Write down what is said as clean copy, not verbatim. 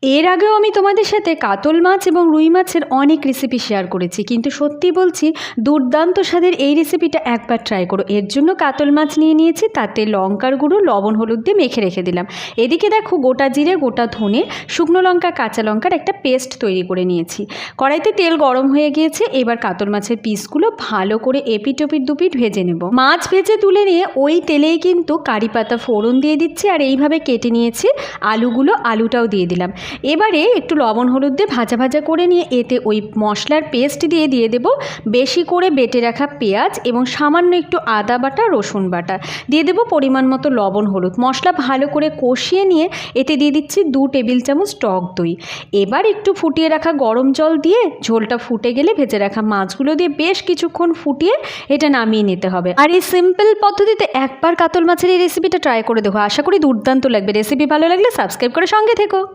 এর আগেও আমি তোমাদের সাথে কাতল মাছ এবং রুই মাছের অনেক রেসিপি শেয়ার করেছি, কিন্তু সত্যি বলছি দুর্দান্ত স্বাদের এই রেসিপিটা একবার ট্রাই করো। এর জন্য কাতল মাছ নিয়ে নিয়েছি, তাতে লঙ্কার গুঁড়ো, লবণ, হলুদ দিয়ে মেখে রেখে দিলাম। এদিকে দেখো গোটা জিরে, গোটা ধনে, শুকনো লঙ্কা, কাঁচা লঙ্কার একটা পেস্ট তৈরি করে নিয়েছি। কড়াইতে তেল গরম হয়ে গিয়েছে, এবার কাতল মাছের পিসগুলো ভালো করে এপিট ওপিট দুপিট ভেজে নেব। মাছ ভেজে তুলে নিয়ে ওই তেলেই কিন্তু কারি পাতা ফোড়ন দিয়ে দিচ্ছি, আর এইভাবে কেটে নিয়েছি আলুটাও দিয়ে দিলাম। এবারে একটু লবণ হলুদ দিয়ে ভাজা ভাজা করে নিয়ে এতে ওই মশলার পেস্ট দিয়ে দেব বেশি করে বেটে রাখা পেঁয়াজ এবং সামান্য একটু আদা বাটা, রসুন বাটা দিয়ে দেব, পরিমাণ মতো লবণ হলুদ। মশলা ভালো করে কষিয়ে নিয়ে এতে দিয়ে দিচ্ছি 2 টেবিল চামচ টক দই। এবার একটু ফুটিয়ে রাখা গরম জল দিয়ে ঝোলটা ফুটে গেলে ভেজে রাখা মাছগুলো দিয়ে বেশ কিছুক্ষণ ফুটিয়ে এটা নামিয়ে নিতে হবে। আর এই সিম্পল পদ্ধতিতে একবার কাতল মাছের এই রেসিপিটা ট্রাই করে দেখো, আশা করি দুর্দান্ত লাগবে। রেসিপি ভালো লাগলে সাবস্ক্রাইব করে সঙ্গে থেকো।